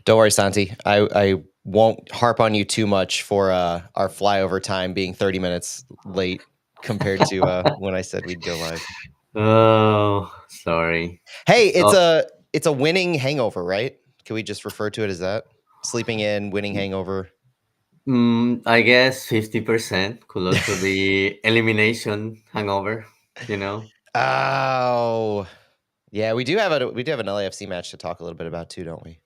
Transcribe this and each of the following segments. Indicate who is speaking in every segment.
Speaker 1: Don't worry, Santi. I won't harp on you too much for our flyover time being 30 minutes late compared to when I said we'd go live.
Speaker 2: Oh, sorry.
Speaker 1: Hey,
Speaker 2: So,
Speaker 1: it's a winning hangover, right? Can we just refer to it as that? Sleeping in, winning hangover.
Speaker 2: I guess 50% could also be elimination hangover, you know?
Speaker 1: Oh, yeah, we do have an LAFC match to talk a little bit about too, don't we?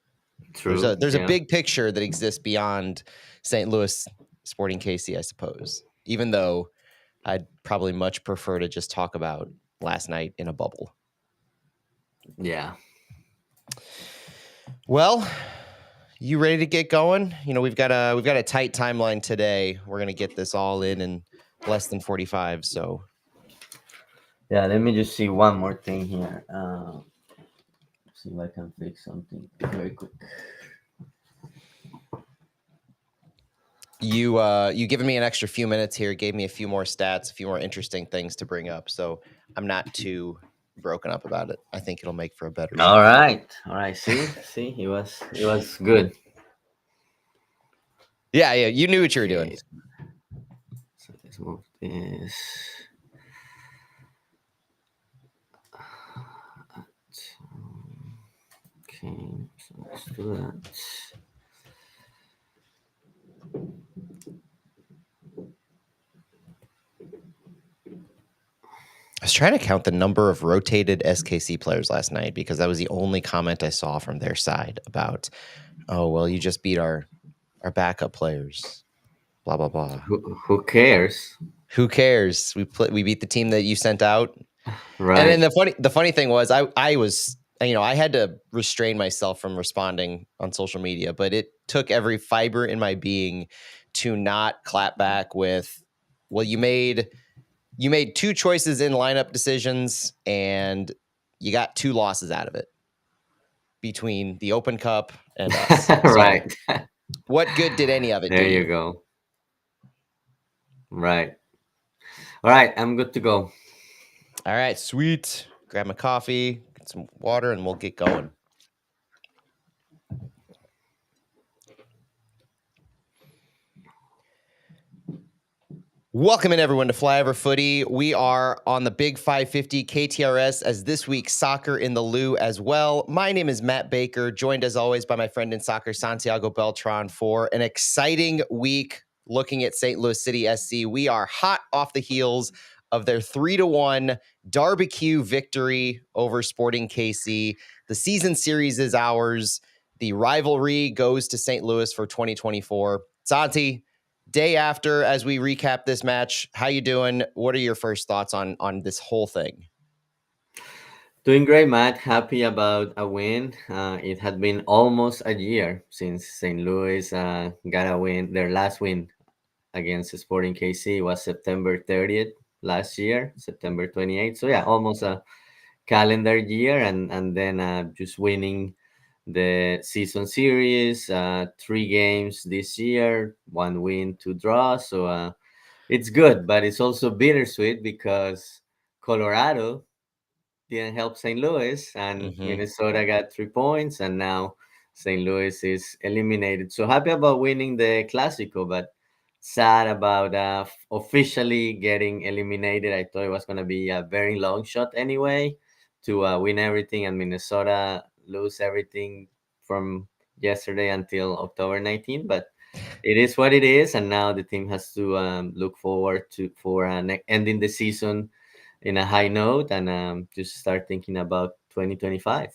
Speaker 2: True.
Speaker 1: There's a
Speaker 2: Yeah.
Speaker 1: big picture that exists beyond St. Louis Sporting KC, I suppose. Even though I'd probably much prefer to just talk about last night in a bubble.
Speaker 2: Yeah.
Speaker 1: Well, you ready to get going? You know, we've got a tight timeline today. We're gonna get this all in less than 45. So
Speaker 2: Yeah, let me just see one more thing here. See if I can fix something very quick.
Speaker 1: you giving me an extra few minutes here, gave me a few more stats, a few more interesting things to bring up. So I'm not too broken up about it. I think it'll make for a better show.
Speaker 2: All right. All right. See, it was good.
Speaker 1: Yeah, you knew what you were doing.
Speaker 2: Okay. So let's move this. Okay, so let's do that.
Speaker 1: I was trying to count the number of rotated SKC players last night because that was the only comment I saw from their side about, oh, well, you just beat our backup players, blah, blah, blah.
Speaker 2: Who cares?
Speaker 1: Who cares? We beat the team that you sent out. And then
Speaker 2: Right.
Speaker 1: the funny thing was I was, I had to restrain myself from responding on social media, but it took every fiber in my being to not clap back with, well, you made two choices in lineup decisions and you got two losses out of it between the Open Cup and us. So
Speaker 2: Right.
Speaker 1: what good did any of it do
Speaker 2: There you
Speaker 1: you?
Speaker 2: go. Right. All right. I'm good to go.
Speaker 1: All right, sweet. Grab my coffee, get some water, and we'll get going. Welcome in, everyone, to Flyover Footy. We are on the Big 550 KTRS as this week Soccer in the Lou as well. My name is Matt Baker, joined as always by my friend in soccer, Santiago Beltran, for an exciting week looking at St. Louis City SC. We are hot off the heels of their 3-1 Darbecue victory over Sporting KC. The season series is ours. The rivalry goes to St. Louis for 2024. Santi, day after, as we recap this match, how you doing? What are your first thoughts on this whole thing?
Speaker 2: Doing great, Matt. Happy about a win. It had been almost a year since St. Louis got a win. Their last win against Sporting KC was September 30th last year, September 28th. So yeah, almost a calendar year, and then just winning the season series, 3 games this year, 1 win, 2 draws. So it's good, but it's also bittersweet because Colorado didn't help St. Louis, and
Speaker 1: Mm-hmm.
Speaker 2: Minnesota got 3 points, and now St. Louis is eliminated. So happy about winning the Clásico, but sad about officially getting eliminated. I thought it was going to be a very long shot anyway to win everything, and Minnesota lose everything from yesterday until October 19th. But it is what it is, and now the team has to look forward to for ending the season in a high note and just start thinking about 2025.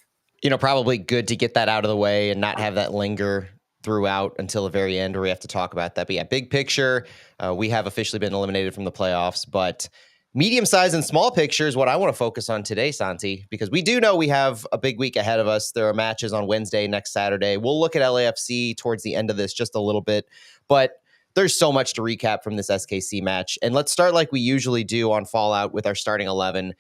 Speaker 1: Probably good to get that out of the way and not have that linger throughout until the very end where we have to talk about that. But yeah, big picture, we have officially been eliminated from the playoffs, but medium size and small picture is what I want to focus on today, Santi, because we do know we have a big week ahead of us. There are matches on Wednesday, next Saturday. We'll look at LAFC towards the end of this just a little bit, but there's so much to recap from this SKC match. And let's start like we usually do on Fallout with our starting 11.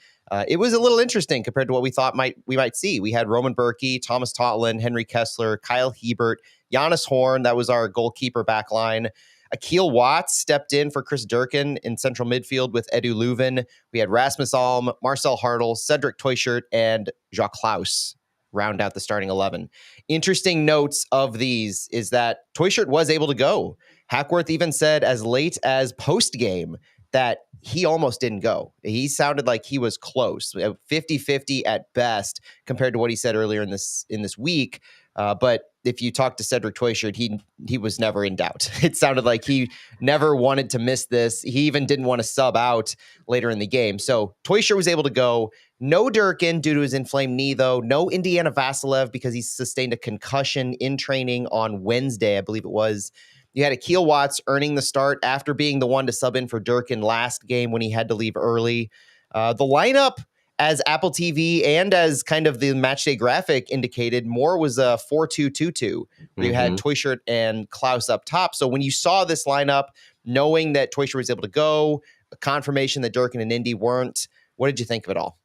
Speaker 1: It was a little interesting compared to what we thought we might see. We had Roman Berkey, Thomas Totland, Henry Kessler, Kyle Hebert, Giannis Horn. That was our goalkeeper back line. Akil Watts stepped in for Chris Durkin in central midfield with Edu Leuven. We had Rasmus Alm, Marcel Hartl, Cedric Teuchert, and Jacques Klaus round out the starting 11. Interesting notes of these is that Toy Shirt was able to go. Hackworth even said as late as post game that he almost didn't go. He sounded like he was close, 50-50 at best compared to what he said earlier in this week. But if you talk to Cedric Toyshirt, he was never in doubt. It sounded like he never wanted to miss this. He even didn't want to sub out later in the game. So Toyshirt was able to go. No Durkin due to his inflamed knee, though. No Indiana Vasilev because he sustained a concussion in training on Wednesday, I believe it was. You had Akil Watts earning the start after being the one to sub in for Durkin last game when he had to leave early. The lineup, as Apple TV and as kind of the matchday graphic indicated, more was a 4-2-2-2, where you had Toyshirt and Klaus up top. So when you saw this lineup, knowing that Toyshirt was able to go, a confirmation that Durkin and Indy weren't, what did you think of it all?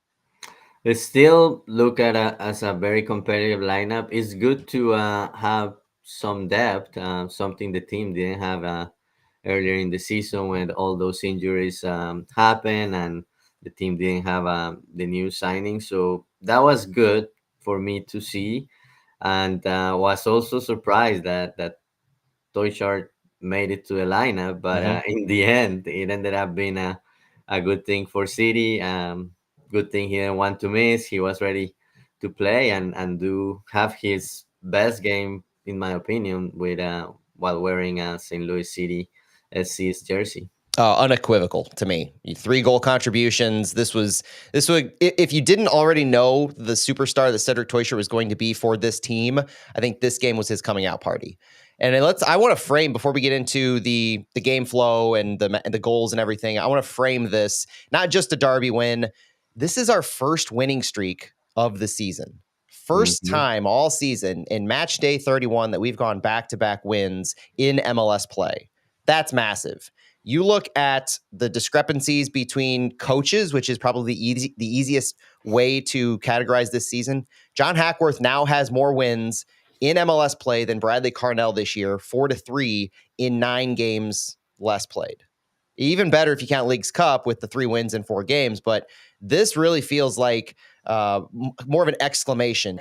Speaker 2: They still look at as a very competitive lineup. It's good to have some depth, something the team didn't have earlier in the season when all those injuries happened and the team didn't have the new signing. So that was good for me to see, and was also surprised that Toy Shard made it to the lineup. But in the end, it ended up being a good thing for City. Good thing he didn't want to miss. He was ready to play and do have his best game, in my opinion, with while wearing a St. Louis City SC's jersey.
Speaker 1: Unequivocal to me. 3 goal contributions. This was if you didn't already know the superstar that Cedric Toyshirt was going to be for this team, I think this game was his coming out party. And I want to frame before we get into the game flow and the goals and everything. I want to frame this not just a Derby win. This is our first winning streak of the season. First time all season in match day 31 that we've gone back-to-back wins in MLS play. That's massive. You look at the discrepancies between coaches, which is probably the easiest way to categorize this season. John Hackworth now has more wins in MLS play than Bradley Carnell this year, 4-3 in 9 games less played. Even better if you count Leagues Cup with the 3 wins in 4 games, but this really feels like more of an exclamation.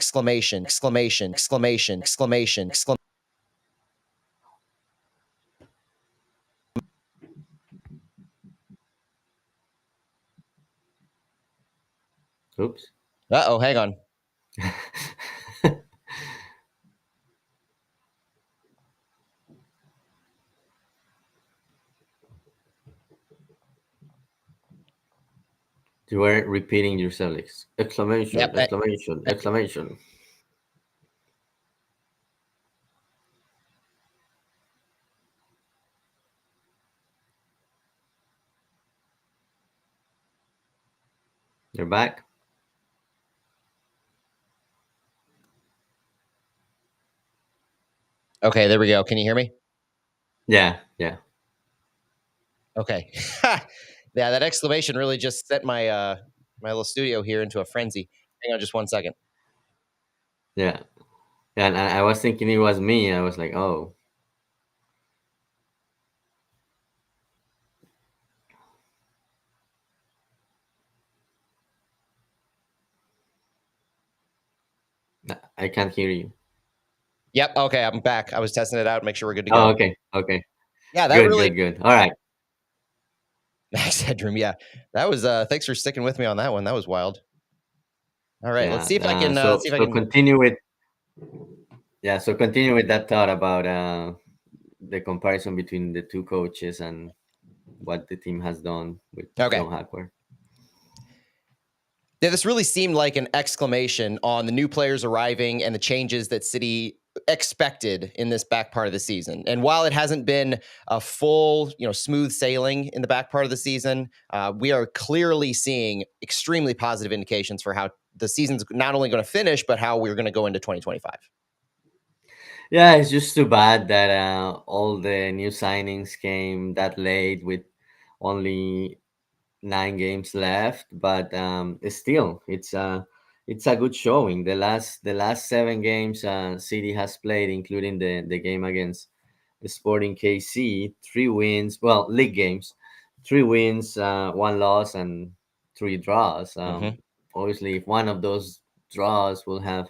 Speaker 2: Oops.
Speaker 1: Uh-oh, hang on.
Speaker 2: You were repeating yourself. Exclamation,
Speaker 1: Yep.
Speaker 2: exclamation, exclamation. You're back?
Speaker 1: Okay, there we go. Can you hear me?
Speaker 2: Yeah.
Speaker 1: Okay. Yeah, that exclamation really just set my my little studio here into a frenzy. Hang on just 1 second.
Speaker 2: Yeah. And I was thinking it was me. I was like, oh. I can't hear you.
Speaker 1: Yep. Okay, I'm back. I was testing it out, make sure we're good to
Speaker 2: Oh,
Speaker 1: go.
Speaker 2: okay.
Speaker 1: Yeah, that really
Speaker 2: Good. All right.
Speaker 1: Max Headroom. Yeah, that was. Thanks for sticking with me on that one. That was wild. All right, let's see if I can.
Speaker 2: So
Speaker 1: See if I can.
Speaker 2: continue with. Yeah. So continue with that thought about the comparison between the two coaches and what the team has done with
Speaker 1: Okay.
Speaker 2: John Hackworth.
Speaker 1: Yeah, this really seemed like an exclamation on the new players arriving and the changes that City expected in this back part of the season. And while it hasn't been a full, smooth sailing in the back part of the season, we are clearly seeing extremely positive indications for how the season's not only going to finish, but how we're going to go into 2025.
Speaker 2: Yeah, it's just too bad that all the new signings came that late with only 9 games left. But still, it's a good showing. The last 7 games City has played, including the game against Sporting KC, 3 wins. Well, league games, 3 wins, 1 loss, and 3 draws. Obviously, if one of those draws will have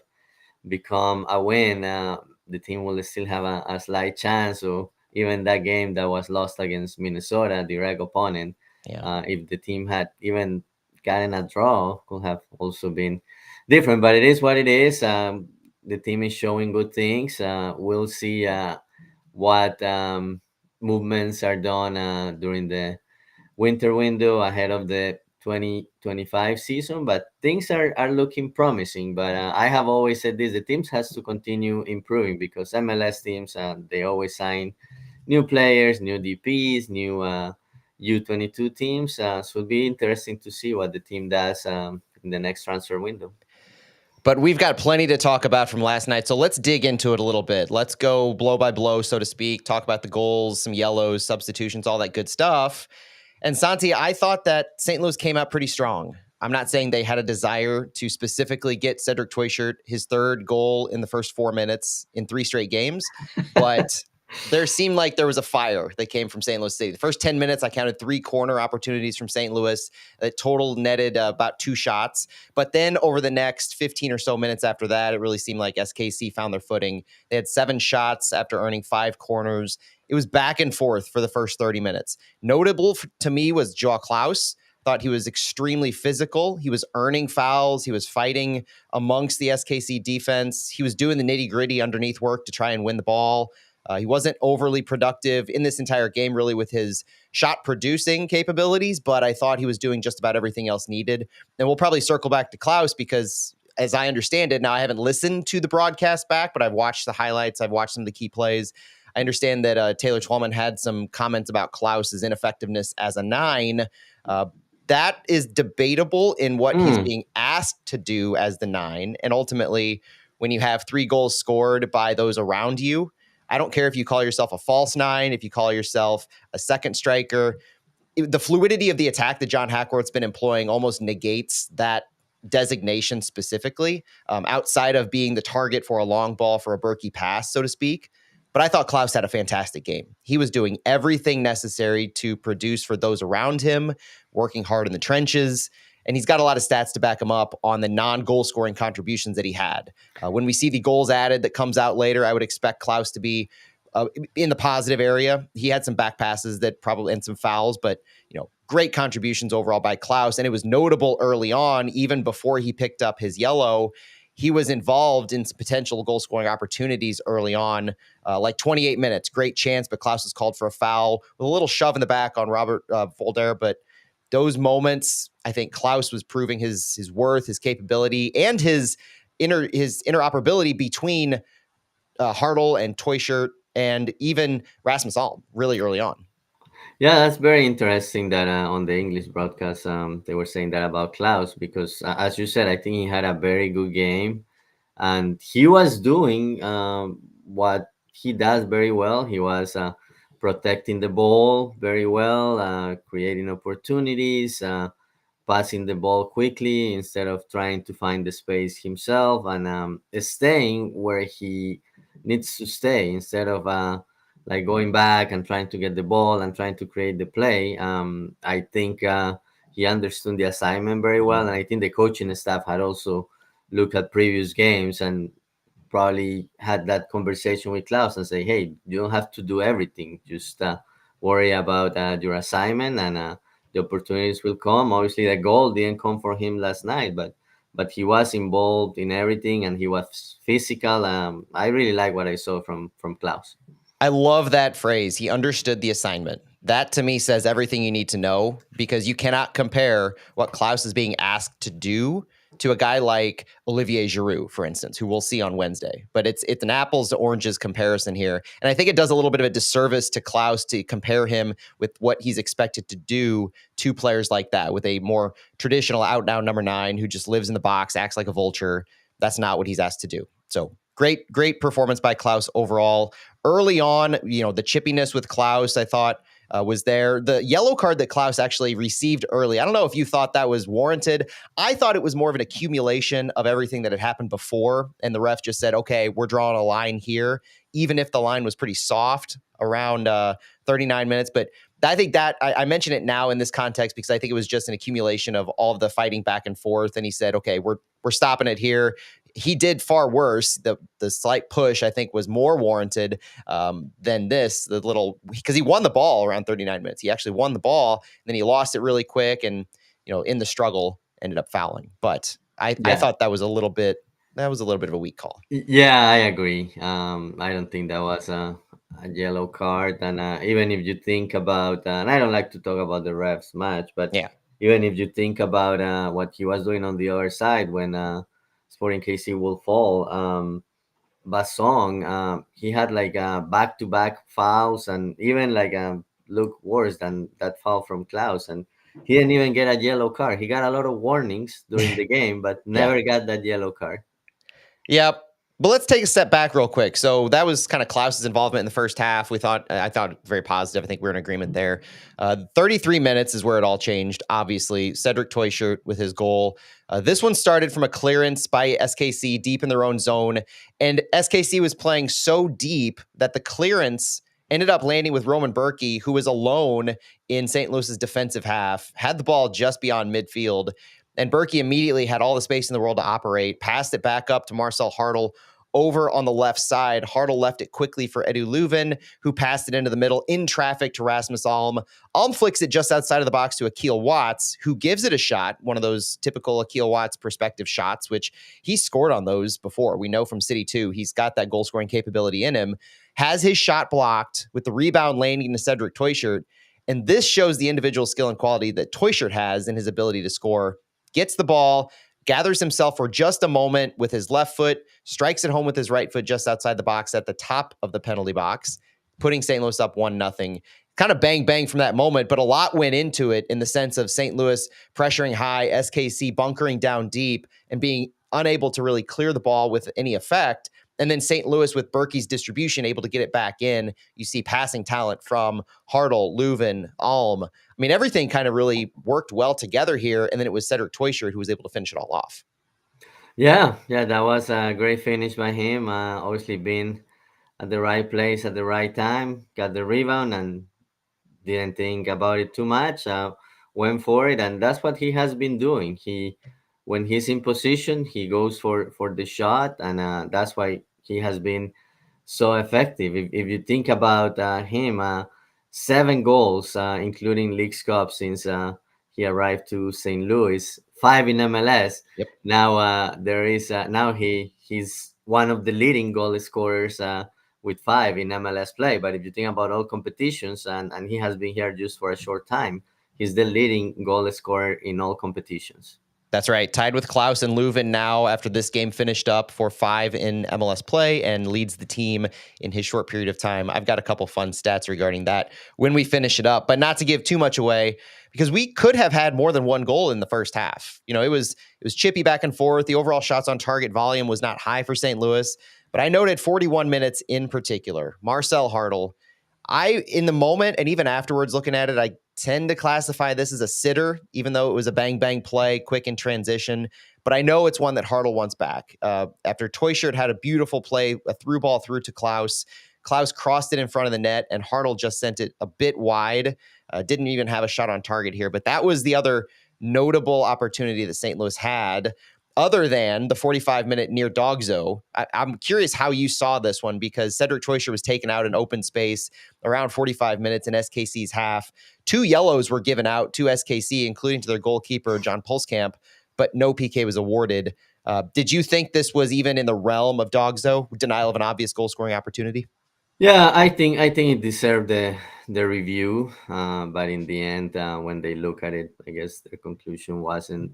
Speaker 2: become a win, the team will still have a slight chance. So even that game that was lost against Minnesota, direct opponent,
Speaker 1: Yeah.
Speaker 2: if the team had even gotten a draw, could have also been different. But it is what it is. The team is showing good things. We'll see what movements are done during the winter window ahead of the 2025 season, but things are looking promising. But I have always said this: the teams has to continue improving, because MLS teams, they always sign new players, new DPs, new U22 teams. So it'll be interesting to see what the team does in the next transfer window.
Speaker 1: But we've got plenty to talk about from last night, so let's dig into it a little bit. Let's go blow by blow, so to speak, talk about the goals, some yellows, substitutions, all that good stuff. And Santi, I thought that St. Louis came out pretty strong. I'm not saying they had a desire to specifically get Cedric Teuchert his third goal in the first 4 minutes in 3 straight games, but there seemed like there was a fire that came from St. Louis City. The first 10 minutes, I counted 3 corner opportunities from St. Louis that total netted about 2 shots. But then over the next 15 or so minutes after that, it really seemed like SKC found their footing. They had 7 shots after earning 5 corners. It was back and forth for the first 30 minutes. Notable to me was Joao Klaus. Thought he was extremely physical. He was earning fouls. He was fighting amongst the SKC defense. He was doing the nitty-gritty underneath work to try and win the ball. He wasn't overly productive in this entire game, really, with his shot producing capabilities, but I thought he was doing just about everything else needed. And we'll probably circle back to Klaus because, as I understand it, now I haven't listened to the broadcast back, but I've watched the highlights. I've watched some of the key plays. I understand that Taylor Twellman had some comments about Klaus's ineffectiveness as a 9. That is debatable in what he's being asked to do as the 9. And ultimately, when you have 3 goals scored by those around you, I don't care if you call yourself a false 9, if you call yourself a second striker. The fluidity of the attack that John Hackworth's been employing almost negates that designation specifically, outside of being the target for a long ball for a Berkey pass, so to speak. But I thought Klaus had a fantastic game. He was doing everything necessary to produce for those around him, working hard in the trenches. And he's got a lot of stats to back him up on the non-goal scoring contributions that he had. When we see the goals added that comes out later, I would expect Klaus to be in the positive area. He had some back passes that probably and some fouls, but great contributions overall by Klaus. And it was notable early on, even before he picked up his yellow. He was involved in some potential goal scoring opportunities early on, like 28 minutes. Great chance, but Klaus was called for a foul with a little shove in the back on Robert Volder. But those moments, I think Klaus was proving his worth, his capability, and his interoperability between Hartl and Teuchert and even Rasmus Alm really early on.
Speaker 2: Yeah, that's very interesting that on the English broadcast they were saying that about Klaus, because as you said, I think he had a very good game, and he was doing what he does very well. He was protecting the ball very well, creating opportunities, passing the ball quickly instead of trying to find the space himself, and staying where he needs to stay instead of like going back and trying to get the ball and trying to create the play. I think he understood the assignment very well, and I think the coaching staff had also looked at previous games and probably had that conversation with Klaus and say, "Hey, you don't have to do everything. Just worry about your assignment, and the opportunities will come." Obviously, the goal didn't come for him last night, but he was involved in everything, and he was physical. I really like what I saw from Klaus.
Speaker 1: I love that phrase. He understood the assignment. That to me says everything you need to know, because you cannot compare what Klaus is being asked to do to a guy like Olivier Giroud, for instance, who we'll see on Wednesday. But it's an apples to oranges comparison here. And I think it does a little bit of a disservice to Klaus to compare him with what he's expected to do to players like that, with a more traditional out-and-out number 9 who just lives in the box, acts like a vulture. That's not what he's asked to do. So great performance by Klaus overall. Early on, the chippiness with Klaus, I thought was there. The yellow card that Klaus actually received early, I don't know if you thought that was warranted. I thought it was more of an accumulation of everything that had happened before, and the ref just said, okay, we're drawing a line here, even if the line was pretty soft around 39 minutes. But I think that I mention it now in this context because I think it was just an accumulation of all of the fighting back and forth. And he said, okay, we're stopping it here. he did far worse. The slight push, I think, was more warranted than this. The little, because he won the ball around 39 minutes. He actually won the ball, and then he lost it really quick, and in the struggle ended up fouling. But I
Speaker 2: Yeah.
Speaker 1: thought that was a little bit of a weak call.
Speaker 2: Yeah, I agree. I don't think that was a yellow card. And even if you think about, and I don't like to talk about the refs match, but
Speaker 1: Yeah.
Speaker 2: even if you think about what he was doing on the other side when Sporting KC will fall, Basong, he had like back-to-back fouls and even like look worse than that foul from Klaus. And he didn't even get a yellow card. He got a lot of warnings during the game, but
Speaker 1: Yeah.
Speaker 2: never got that yellow card.
Speaker 1: Yep. But let's take a step back real quick. So that was kind of Klaus's involvement in the first half. I thought very positive. I think we're in agreement there. 33 minutes is where it all changed. Obviously, Cedric Toyshirt with his goal. This one started from a clearance by SKC deep in their own zone, and SKC was playing so deep that the clearance ended up landing with Roman Berkey, who was alone in St. Louis's defensive half, had the ball just beyond midfield. And Berkey immediately had all the space in the world to operate, passed it back up to Marcel Hartl over on the left side. Hartl left it quickly for Edu Leuven, who passed it into the middle in traffic to Rasmus Alm. Alm flicks it just outside of the box to Akil Watts, who gives it a shot, one of those typical Akil Watts perspective shots, which he scored on those before. We know from City 2, he's got that goal-scoring capability in him. Has his shot blocked with the rebound landing to Cedric Toyshirt. And this shows the individual skill and quality that Toyshirt has in his ability to score. Gets the ball, gathers himself for just a moment with his left foot, strikes it home with his right foot just outside the box at the top of the penalty box, putting St. Louis up 1-0. Kind of bang, bang from that moment, but a lot went into it in the sense of St. Louis pressuring high, SKC bunkering down deep, and being unable to really clear the ball with any effect. And then St. Louis, with Berkey's distribution, able to get it back in. You see passing talent from Hartl, Leuven, Alm. I mean, everything kind of really worked well together here. And then it was Cedric Toyshirt who was able to finish it all off.
Speaker 2: Yeah, that was a great finish by him. Obviously, being at the right place at the right time, got the rebound, and didn't think about it too much. Went for it, and that's what he has been doing. When he's in position, he goes for the shot, and that's why he has been so effective. If you think about him, 7 goals, including Leagues Cup since he arrived to St. Louis, 5 in MLS.
Speaker 1: Yep.
Speaker 2: Now there is now he's one of the leading goal scorers with 5 in MLS play. But if you think about all competitions, and he has been here just for a short time, he's the leading goal scorer in all competitions.
Speaker 1: That's right. Tied with Klaus and Leuven now after this game finished up for 5 in MLS play and leads the team in his short period of time. I've got a couple fun stats regarding that when we finish it up, but not to give too much away because we could have had more than one goal in the first half. It was chippy back and forth. The overall shots on target volume was not high for St. Louis, but I noted 41 minutes in particular. Marcel Hartl, in the moment and even afterwards looking at it, I tend to classify this as a sitter, even though it was a bang-bang play, quick in transition. But I know it's one that Hartl wants back. After Toyshirt had a beautiful play, a through ball through to Klaus. Klaus crossed it in front of the net, and Hartl just sent it a bit wide. Didn't even have a shot on target here. But that was the other notable opportunity that St. Louis had, other than the 45-minute near Dogzo. I'm curious how you saw this one because Cedric Toyshirt was taken out in open space around 45 minutes in SKC's half. 2 yellows were given out to SKC, including to their goalkeeper, John Pulskamp, but no PK was awarded. Did you think this was even in the realm of Dogzo, denial of an obvious goal-scoring opportunity?
Speaker 2: Yeah, I think it deserved the review, but in the end, when they look at it, I guess the conclusion wasn't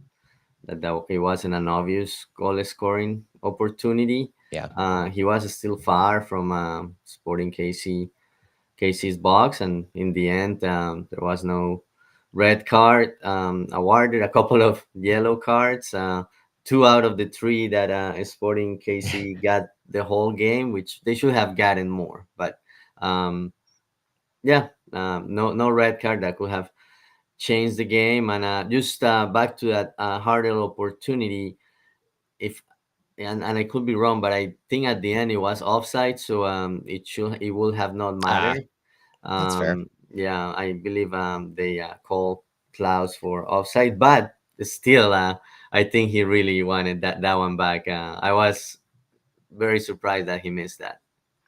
Speaker 2: that it wasn't an obvious goal scoring opportunity.
Speaker 1: Yeah.
Speaker 2: He was still far from Sporting KC's box, and in the end, there was no red card awarded. A couple of yellow cards, 2 out of the 3 that Sporting KC got the whole game, which they should have gotten more. But um, yeah, no red card that could have changed the game. And just back to that Hardell opportunity, if and I could be wrong, but I think at the end it was offside, so it will have not mattered.
Speaker 1: That's fair.
Speaker 2: Yeah, I believe they call Klaus for offside, but still, I think he really wanted that one back. I was very surprised that he missed that.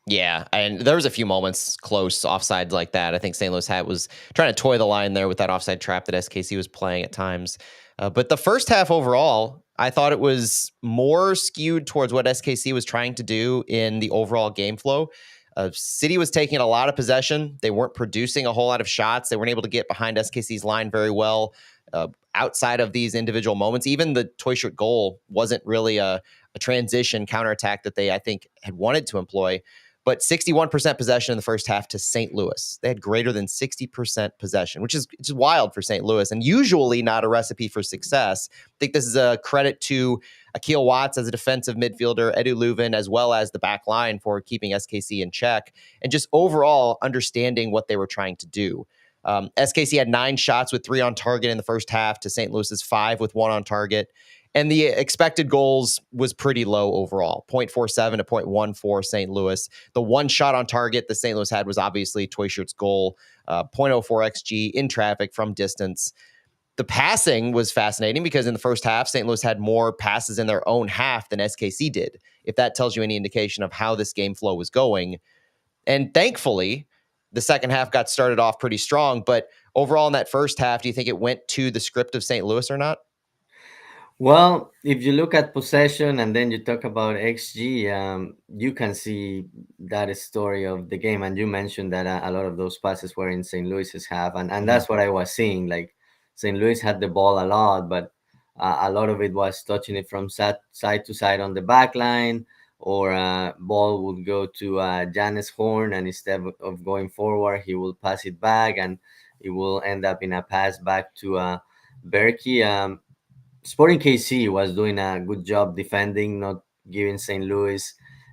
Speaker 1: Yeah, and there was a few moments close offsides like that. I think St. Louis hat was trying to toy the line there with that offside trap that SKC was playing at times. But the first half overall, I thought it was more skewed towards what SKC was trying to do in the overall game flow. City was taking a lot of possession. They weren't producing a whole lot of shots. They weren't able to get behind SKC's line very well. Outside of these individual moments, even the toy shirt goal wasn't really a transition counterattack that they, I think, had wanted to employ. But 61% possession in the first half to St. Louis. They had greater than 60% possession, which is just wild for St. Louis and usually not a recipe for success. I think this is a credit to Akil Watts as a defensive midfielder, Edu Leuven, as well as the back line for keeping SKC in check and just overall understanding what they were trying to do. SKC had 9 shots with 3 on target in the first half to St. Louis's 5 with 1 on target. And the expected goals was pretty low overall, 0.47 to 0.14 St. Louis. The one shot on target the St. Louis had was obviously Toy Shirt's goal, 0.04 XG in traffic from distance. The passing was fascinating because in the first half, St. Louis had more passes in their own half than SKC did, if that tells you any indication of how this game flow was going. And thankfully, the second half got started off pretty strong. But overall, in that first half, do you think it went to the script of St. Louis or not?
Speaker 2: Well, if you look at possession and then you talk about XG, you can see that story of the game. And you mentioned that a lot of those passes were in St. Louis's half, and
Speaker 1: Mhm.
Speaker 2: that's what I was seeing. Like St. Louis had the ball a lot, but a lot of it was touching it from side to side on the back line, or ball would go to Janis Horn, and instead of going forward, he will pass it back, and it will end up in a pass back to Berkey. Sporting KC was doing a good job defending, not giving St. Louis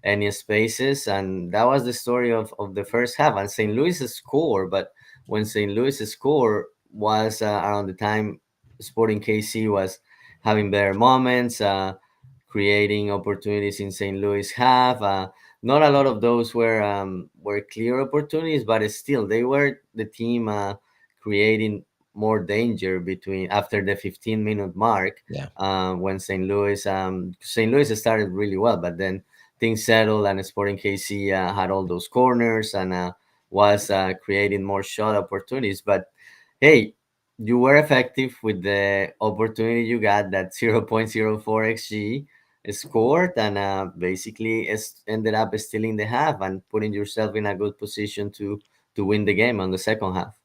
Speaker 2: any spaces, and that was the story of the first half. And St. Louis score, but when St. Louis score was around the time Sporting KC was having better moments, creating opportunities in St. Louis half. Not a lot of those were clear opportunities, but still they were the team creating more danger between after the 15-minute mark,
Speaker 1: Yeah.
Speaker 2: when St. Louis started really well, but then things settled and Sporting KC had all those corners and was creating more shot opportunities. But hey, you were effective with the opportunity you got, that 0.04 xg scored, and basically ended up stealing the half and putting yourself in a good position to win the game on the second half.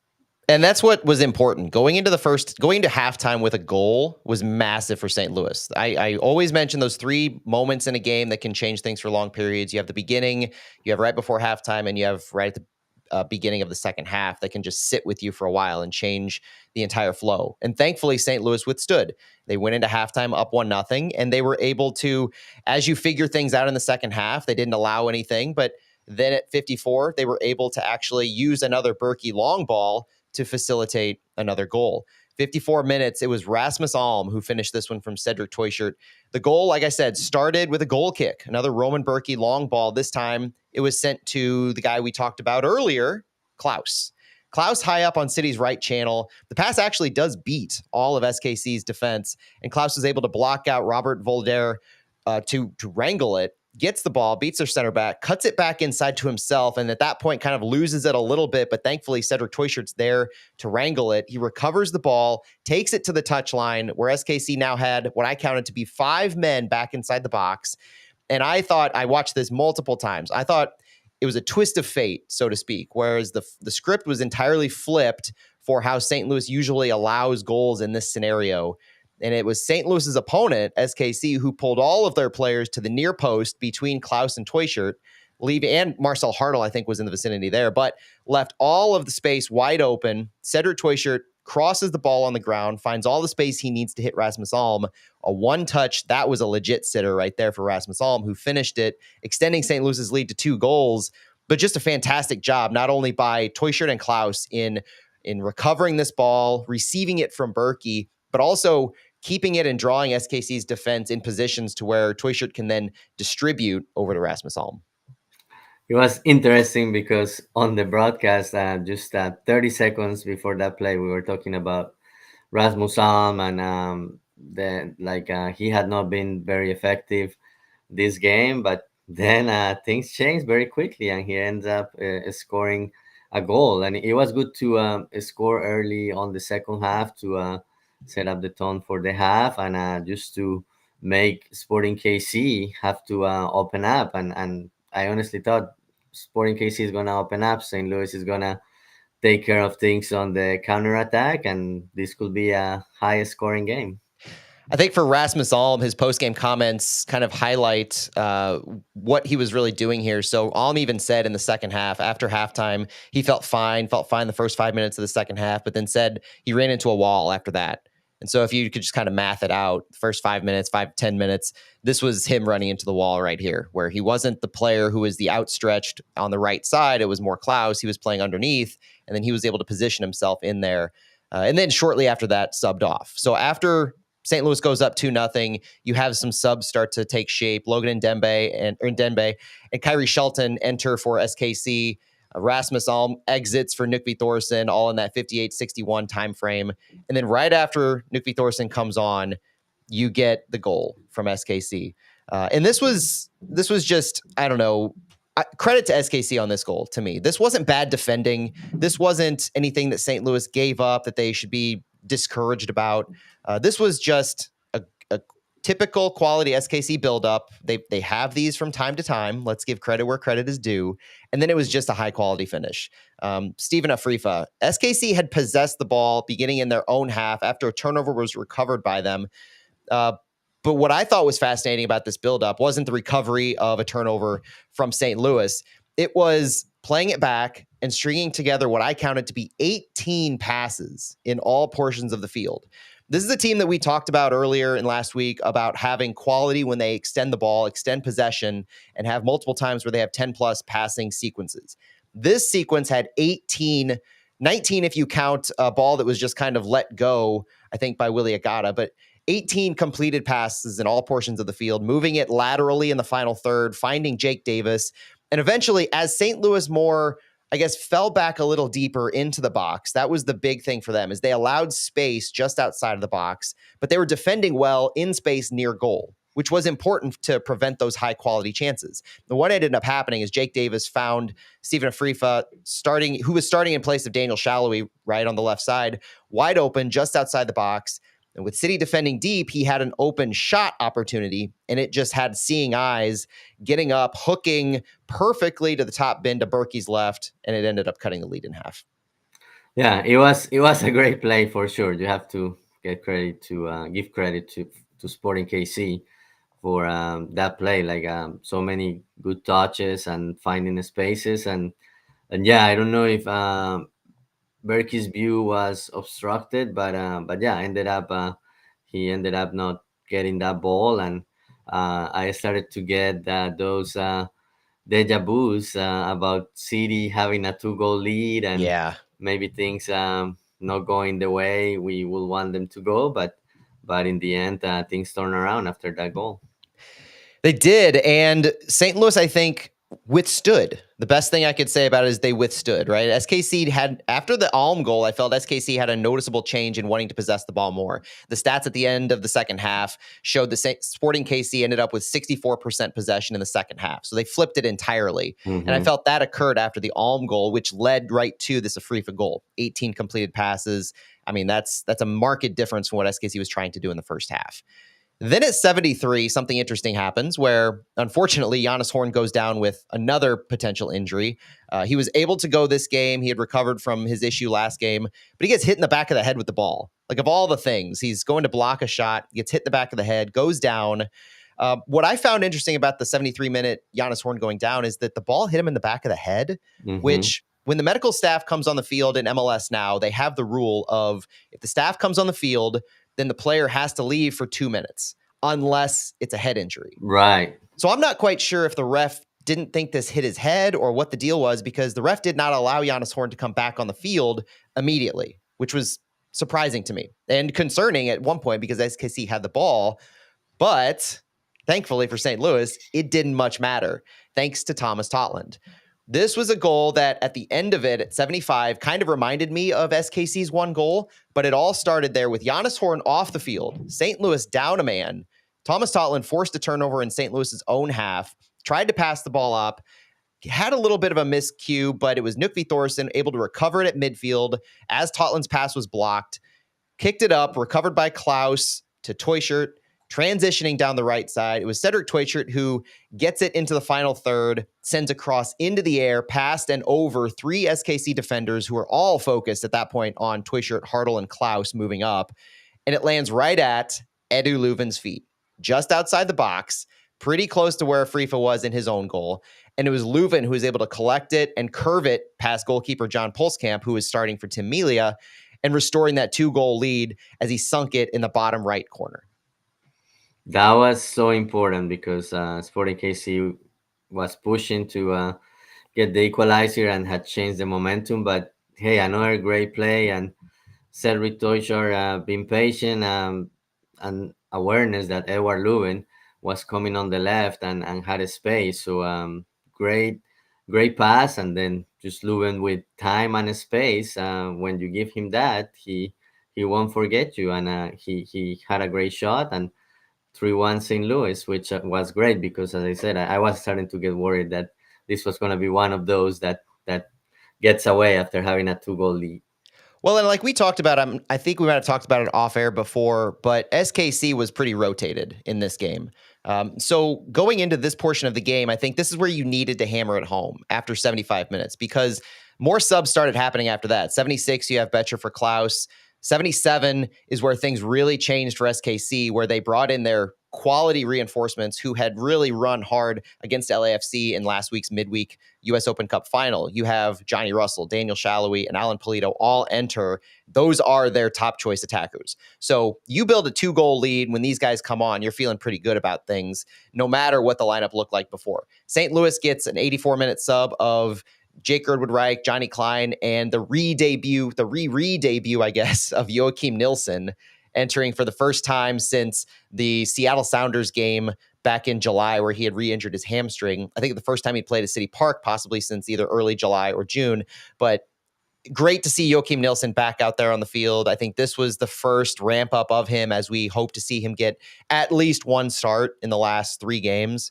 Speaker 1: And that's what was important. Going to halftime with a goal was massive for St. Louis. I always mention those 3 moments in a game that can change things for long periods. You have the beginning, you have right before halftime, and you have right at the beginning of the second half that can just sit with you for a while and change the entire flow. And thankfully, St. Louis withstood. They went into halftime up 1-0, and they were able to, as you figure things out in the second half, they didn't allow anything, but then at 54, they were able to actually use another Berkey long ball to facilitate another goal. 54 minutes, it was Rasmus Alm who finished this one from Cedric Toyshirt. The goal, like I said, started with a goal kick, another Roman Berkey long ball. This time it was sent to the guy we talked about earlier, Klaus. Klaus high up on City's right channel. The pass actually does beat all of SKC's defense, and Klaus was able to block out Robert Volder to wrangle it, gets the ball, beats their center back, cuts it back inside to himself, and at that point kind of loses it a little bit, but thankfully Cedric Toyshirt's there to wrangle it. He recovers the ball, takes it to the touchline, where SKC now had what I counted to be 5 men back inside the box. And I watched this multiple times. I thought it was a twist of fate, so to speak, whereas the script was entirely flipped for how St. Louis usually allows goals in this scenario. And it was St. Louis's opponent, SKC, who pulled all of their players to the near post between Klaus and Toyshirt, and Marcel Hartl, I think, was in the vicinity there, but left all of the space wide open. Cedric Toyshirt crosses the ball on the ground, finds all the space he needs to hit Rasmus Alm. A one touch, that was a legit sitter right there for Rasmus Alm, who finished it, extending St. Louis's lead to 2 goals. But just a fantastic job, not only by Toyshirt and Klaus in recovering this ball, receiving it from Berkey, but also keeping it and drawing SKC's defense in positions to where Toyshirt can then distribute over to Rasmus Alm.
Speaker 2: It was interesting because on the broadcast, just 30 seconds before that play, we were talking about Rasmus Alm and he had not been very effective this game, but then things changed very quickly, and he ends up scoring a goal. And it was good to score early on the second half to set up the tone for the half, and just to make Sporting KC have to open up. And I honestly thought Sporting KC is gonna open up. St. Louis is gonna take care of things on the counter attack, and this could be a high scoring game.
Speaker 1: I think for Rasmus Alm, his post-game comments kind of highlight what he was really doing here. So Alm even said in the second half, after halftime, he felt fine the first 5 minutes of the second half, but then said he ran into a wall after that. And so if you could just kind of math it out, first 5 minutes, 5 to 10 minutes, this was him running into the wall right here, where he wasn't the player who was the outstretched on the right side. It was more Klaus. He was playing underneath, and then he was able to position himself in there. And then shortly after that, subbed off. So after St. Louis goes up 2-0. You have some subs start to take shape. Logan Ndembe and Kyrie Shelton enter for SKC. Rasmus Alm exits for Nukvi Thorson, all in that 58-61 time frame. And then right after Nukvi Thorson comes on, you get the goal from SKC. And this was just, I don't know, credit to SKC on this goal. To me, this wasn't bad defending. This wasn't anything that St. Louis gave up that they should be discouraged about. This was just a typical quality SKC buildup. They have these from time to time. Let's give credit where credit is due. And then it was just a high quality finish. Stephen Afrifa, SKC had possessed the ball beginning in their own half after a turnover was recovered by them. But what I thought was fascinating about this buildup wasn't the recovery of a turnover from St. Louis. It was playing it back and stringing together what I counted to be 18 passes in all portions of the field. This is a team that we talked about earlier in last week about having quality when they extend the ball, extend possession, and have multiple times where they have 10 plus passing sequences. This sequence had 18, 19 if you count a ball that was just kind of let go, I think, by Willie Agata, but 18 completed passes in all portions of the field, moving it laterally in the final third, finding Jake Davis. And eventually, as St. Louis more, I guess, fell back a little deeper into the box, that was the big thing for them, is they allowed space just outside of the box, but they were defending well in space near goal, which was important to prevent those high-quality chances. And what ended up happening is Jake Davis found Stephen Afrifa who was starting in place of Daniel Shallowy right on the left side, wide open just outside the box. And with City defending deep, he had an open shot opportunity, and it just had seeing eyes getting up, hooking perfectly to the top bin to Berkey's left, and it ended up cutting the lead in half.
Speaker 2: Yeah, it was a great play for sure. You have to give credit to Sporting KC for that play. Like so many good touches and finding the spaces, and yeah, I don't know if Berkey's view was obstructed, but yeah, he ended up not getting that ball, and I started to get those deja vu's about City having a 2 goal lead, and
Speaker 1: Yeah.
Speaker 2: maybe things not going the way we will want them to go, but in the end things turn around after that goal.
Speaker 1: They did, and St. Louis, I think, withstood. The best thing I could say about it is they withstood, right? SKC had, after the Alm goal, I felt SKC had a noticeable change in wanting to possess the ball more. The stats at the end of the second half showed the Sporting KC ended up with 64% possession in the second half. So they flipped it entirely. And I felt that occurred after the Alm goal, which led right to this Afrifa goal. 18 completed passes. I mean, that's a marked difference from what SKC was trying to do in the first half. Then at 73, something interesting happens where, unfortunately, Giannis Horn goes down with another potential injury. He was able to go this game. He had recovered from his issue last game, but he gets hit in the back of the head with the ball. Like, of all the things, he's going to block a shot, gets hit in the back of the head, goes down. What I found interesting about the 73-minute Giannis Horn going down is that the ball hit him in the back of the head, which, when the medical staff comes on the field in MLS now, they have the rule of if the staff comes on the field, then the player has to leave for 2 minutes unless it's a head injury.
Speaker 2: Right.
Speaker 1: So I'm not quite sure if the ref didn't think this hit his head or what the deal was, because the ref did not allow Giannis Horn to come back on the field immediately, which was surprising to me and concerning at one point because SKC had the ball. But thankfully for St. Louis, it didn't much matter, thanks to Thomas Totland. This was a goal that at the end of it at 75 kind of reminded me of SKC's one goal, but it all started there with Giannis Horn off the field, St. Louis down a man. Thomas Totland forced a turnover in St. Louis's own half, tried to pass the ball up, had a little bit of a miscue, but it was Nukvi Thorson able to recover it at midfield as Totland's pass was blocked, kicked it up, recovered by Klaus to Teuscher, transitioning down the right side. It was Cedric Teuscher who gets it into the final third, sends a cross into the air, past and over three SKC defenders who are all focused at that point on Teuscher, Hartl, and Klaus moving up. And it lands right at Edu Leuven's feet, just outside the box, pretty close to where Frifa was in his own goal. And it was Leuven who was able to collect it and curve it past goalkeeper John Pulskamp, who was starting for Tim Melia, and restoring that 2-goal lead as he sunk it in the bottom right corner.
Speaker 2: That was so important because Sporting KC was pushing to get the equalizer and had changed the momentum. But hey, another great play, and Cedric Teuscher being patient and awareness that Edward Leuven was coming on the left and had a space. So great pass, and then just Leuven with time and space. When you give him that, he won't forget you, and he had a great shot and 3-1 St. Louis, which was great because, as I said, I was starting to get worried that this was going to be one of those that gets away after having a 2-goal lead.
Speaker 1: Well, and like we talked about, I think we might have talked about it off air before, but SKC was pretty rotated in this game. So going into this portion of the game, I think this is where you needed to hammer it home after 75 minutes because more subs started happening after that. 76, you have Betcher for Klaus. 77 is where things really changed for SKC, where they brought in their quality reinforcements who had really run hard against LAFC in last week's midweek U.S. Open Cup final. You have Johnny Russell, Daniel Shallowy, and Alan Polito all enter. Those are their top choice attackers. So you build a 2-goal lead. When these guys come on, you're feeling pretty good about things, no matter what the lineup looked like before. St. Louis gets an 84-minute sub of Jake Girdwood Reich, Johnny Klein, and the re-debut, I guess, of Joachim Nilsson, entering for the first time since the Seattle Sounders game back in July, where he had re-injured his hamstring. I think the first time he played at City Park, possibly since either early July or June. But great to see Joachim Nilsson back out there on the field. I think this was the first ramp up of him as we hope to see him get at least one start in the last 3 games.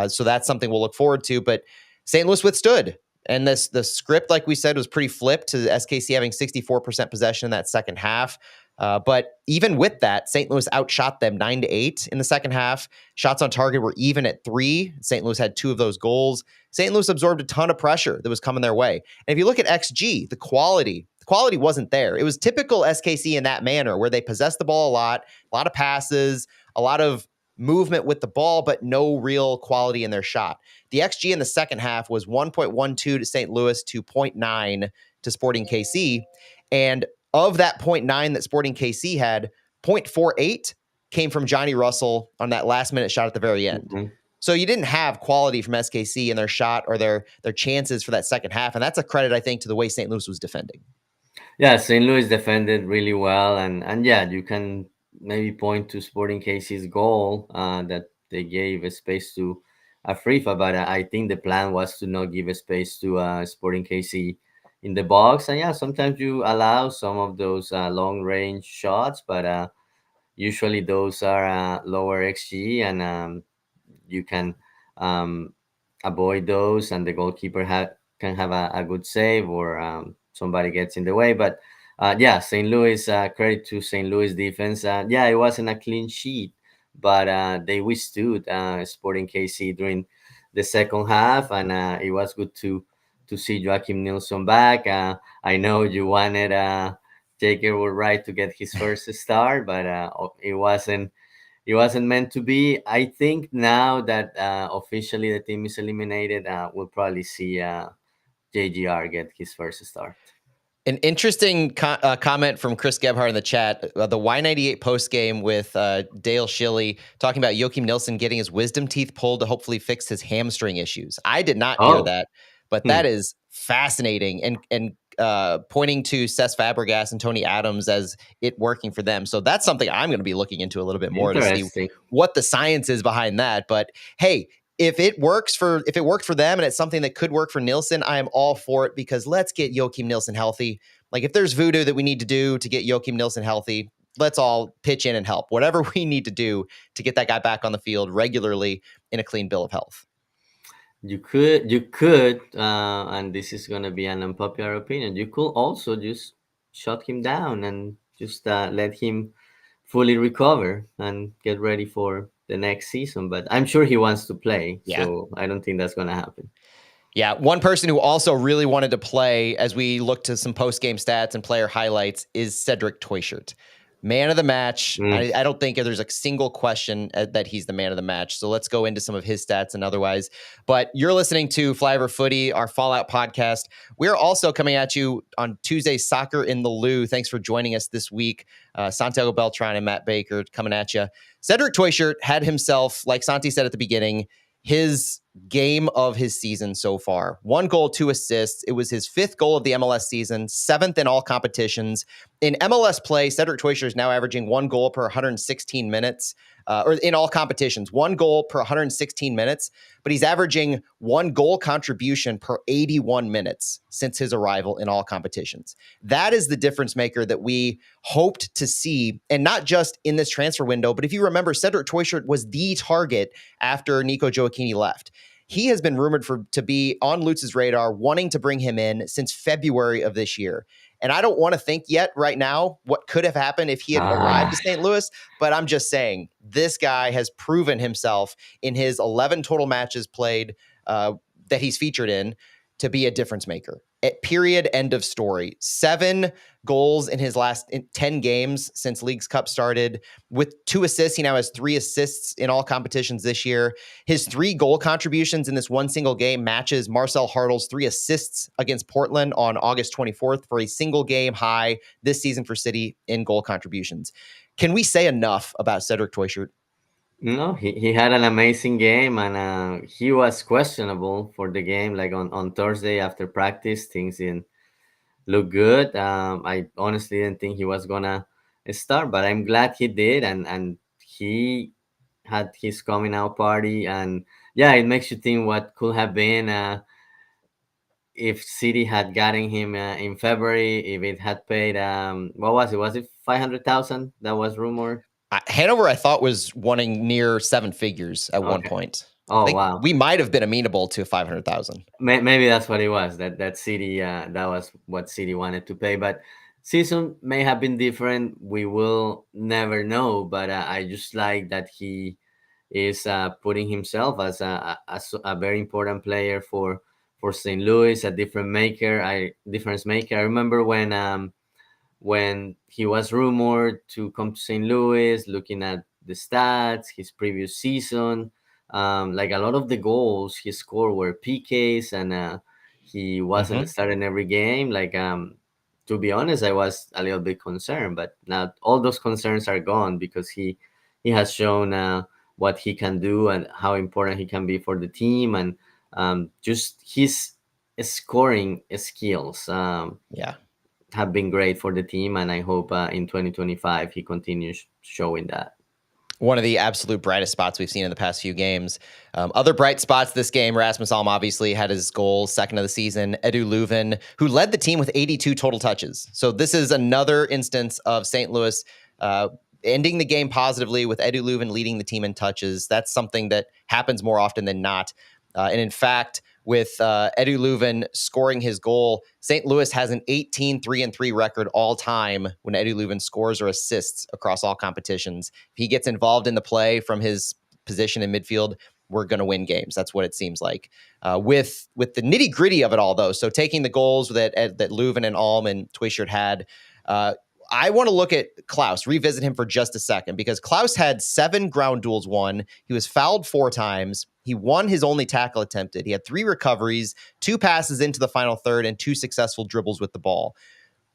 Speaker 1: So that's something we'll look forward to. But St. Louis withstood. And the script, like we said, was pretty flipped to SKC having 64% possession in that second half. But even with that, St. Louis outshot them 9-8 in the second half. Shots on target were even at 3. St. Louis had 2 of those goals. St. Louis absorbed a ton of pressure that was coming their way. And if you look at XG, the quality wasn't there. It was typical SKC in that manner, where they possessed the ball a lot of passes, a lot of movement with the ball, but no real quality in their shot. The XG in the second half was 1.12 to St. Louis to 0.9 to Sporting KC. And of that 0.9 that Sporting KC had, 0.48 came from Johnny Russell on that last minute shot at the very end. Mm-hmm. So you didn't have quality from SKC in their shot or their chances for that second half. And that's a credit, I think, to the way St. Louis was defending.
Speaker 2: Yeah, St. Louis defended really well. And yeah, you can maybe point to Sporting KC's goal that they gave a space to Afrifa, but I think the plan was to not give a space to Sporting KC in the box. And yeah, sometimes you allow some of those long range shots, but usually those are lower XG, and you can avoid those, and the goalkeeper can have a good save, or somebody gets in the way. But yeah, St. Louis, credit to St. Louis defense. Yeah, it wasn't a clean sheet, but they withstood Sporting KC during the second half, and it was good to see Joachim Nilsson back. I know you wanted Jake Wright to get his first start, but it wasn't meant to be. I think now that officially the team is eliminated, we'll probably see JGR get his first start.
Speaker 1: An interesting comment from Chris Gebhardt in the chat. The Y98 post game with Dale Shilley talking about Joachim Nilsson getting his wisdom teeth pulled to hopefully fix his hamstring issues. I did not hear that, but that is fascinating and pointing to Cesc Fabregas and Tony Adams as it working for them. So that's something I'm going to be looking into a little bit more to see what the science is behind that. But hey, if it worked for them and it's something that could work for Nielsen, I am all for it, because let's get Joachim Nielsen healthy. Like, if there's voodoo that we need to do to get Joachim Nielsen healthy, let's all pitch in and help. Whatever we need to do to get that guy back on the field regularly in a clean bill of health.
Speaker 2: You could, and this is gonna be an unpopular opinion. You could also just shut him down and just let him fully recover and get ready for the next season. But I'm sure he wants to play,
Speaker 1: Yeah.
Speaker 2: so I don't think that's gonna happen.
Speaker 1: Yeah, one person who also really wanted to play, as we look to some post-game stats and player highlights, is Cedric Toyshirt. Man of the match. I don't think there's a single question that he's the man of the match. So let's go into some of his stats and otherwise. But you're listening to Flyover Footy, our Fallout podcast. We're also coming at you on Tuesday, Soccer in the Lou. Thanks for joining us this week. Santiago Beltran and Matt Baker coming at you. Cedric Toyshirt had himself, like Santi said at the beginning, his game of his season so far. 1 goal, 2 assists. It was his 5th goal of the MLS season, 7th in all competitions. In MLS play, Cedric Toyshirt is now averaging 1 goal per 116 minutes, or in all competitions, 1 goal per 116 minutes, but he's averaging 1 goal contribution per 81 minutes since his arrival in all competitions. That is the difference maker that we hoped to see, and not just in this transfer window, but if you remember, Cedric Toyshirt was the target after Nico Gioacchini left. He has been rumored to be on Lutz's radar, wanting to bring him in since February of this year. And I don't want to think yet right now what could have happened if he had arrived to St. Louis, but I'm just saying this guy has proven himself in his 11 total matches played that he's featured in to be a difference maker. At period, end of story. 7 goals in his last 10 games since Leagues Cup started. With 2 assists, he now has 3 assists in all competitions this year. His 3 goal contributions in this one single game matches Marcel Hartl's 3 assists against Portland on August 24th for a single game high this season for City in goal contributions. Can we say enough about Cedric Toyshirt?
Speaker 2: No, he had an amazing game, and he was questionable for the game. Like on Thursday after practice, things didn't look good. I honestly didn't think he was gonna start, but I'm glad he did, and he had his coming out party, and yeah, it makes you think what could have been if City had gotten him in February, if it had paid what was it? Was it 500,000 that was rumored?
Speaker 1: Hanover, I thought, was wanting near 7 figures at one point. I think
Speaker 2: Wow.
Speaker 1: we might have been amenable to 500,000.
Speaker 2: Maybe that's what it was. That City that was what City wanted to pay. But season may have been different. We will never know. But I just like that he is putting himself as a very important player for St. Louis, a difference maker. I remember when he was rumored to come to St. Louis, looking at the stats, his previous season, like a lot of the goals he scored were PKs, and he wasn't starting every game. Like, to be honest, I was a little bit concerned, but now all those concerns are gone because he has shown what he can do and how important he can be for the team, and just his scoring skills. Have been great for the team, and I hope in 2025 he continues showing that.
Speaker 1: One of the absolute brightest spots we've seen in the past few games. Other bright spots this game, Rasmus Alm obviously had his goal, 2nd of the season. Edu Leuven, who led the team with 82 total touches. So this is another instance of St. Louis ending the game positively with Edu Leuven leading the team in touches. That's something that happens more often than not. And in fact, with Edu Leuven scoring his goal, St. Louis has an 18-3-3 record all time when Edu Leuven scores or assists across all competitions. If he gets involved in the play from his position in midfield, we're going to win games. That's what it seems like. With the nitty gritty of it all, though, so taking the goals that Leuven and Alm and Toyshirt had, I want to look at Klaus, revisit him for just a second, because Klaus had 7 ground duels won. He was fouled 4 times. He won his only tackle attempted. He had 3 recoveries, 2 passes into the final third, and 2 successful dribbles with the ball.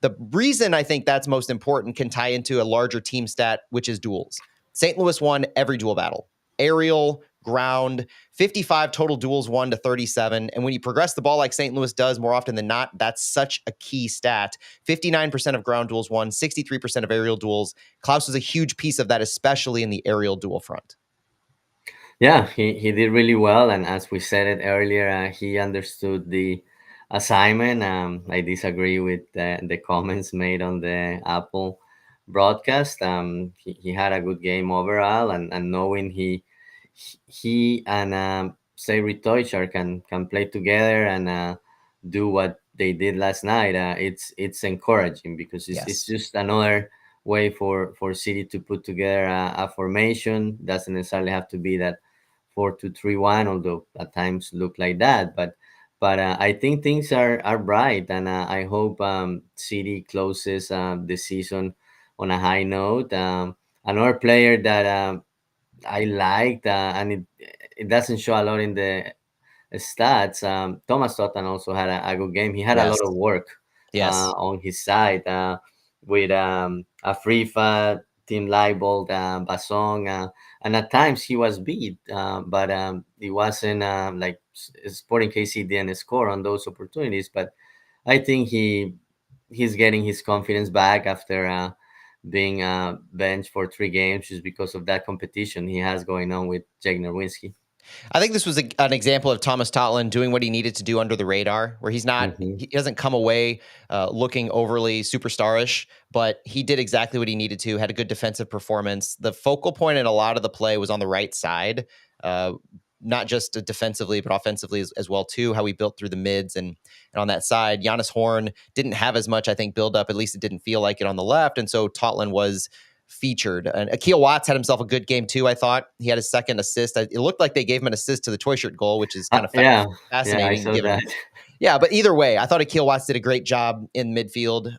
Speaker 1: The reason I think that's most important can tie into a larger team stat, which is duels. St. Louis won every duel battle. Aerial, ground, 55 total duels won to 37. And when you progress the ball like St. Louis does more often than not, that's such a key stat. 59% of ground duels won, 63% of aerial duels. Klaus was a huge piece of that, especially in the aerial duel front.
Speaker 2: Yeah, he did really well, and as we said it earlier, he understood the assignment. I disagree with the comments made on the Apple broadcast. He had a good game overall, and knowing he and say Ritoichar can play together and do what they did last night. It's encouraging because it's
Speaker 1: Yes.
Speaker 2: just another way for City to put together a formation. Doesn't necessarily have to be that 4-2-3-1, although at times look like that. But I think things are bright, and I hope City closes the season on a high note. Another player that I liked, and it doesn't show a lot in the stats. Thomas Totten also had a good game. He had a lot
Speaker 1: Yes.
Speaker 2: of work
Speaker 1: Yes.
Speaker 2: on his side with Afrifa, Team Leibold, Basong, and at times he was beat, but it wasn't like Sporting KC didn't score on those opportunities. But I think he's getting his confidence back after being benched for 3 games just because of that competition he has going on with Jake Nerwinski.
Speaker 1: I think this was an example of Thomas Totland doing what he needed to do under the radar, where
Speaker 2: Hmm.
Speaker 1: he doesn't come away looking overly superstarish, but he did exactly what he needed to, had a good defensive performance. The focal point in a lot of the play was on the right side, uh, not just defensively, but offensively as well, too, how he built through the mids. And on that side, Giannis Horn didn't have as much, I think, build up. At least it didn't feel like it on the left. And so Totland was featured. And Akil Watts had himself a good game too. I thought he had his second assist. It looked like they gave him an assist to the toy shirt goal, which is kind of
Speaker 2: Yeah, yeah, I
Speaker 1: fascinating
Speaker 2: saw
Speaker 1: given.
Speaker 2: that.
Speaker 1: Yeah, but either way, I thought Akil Watts did a great job in midfield.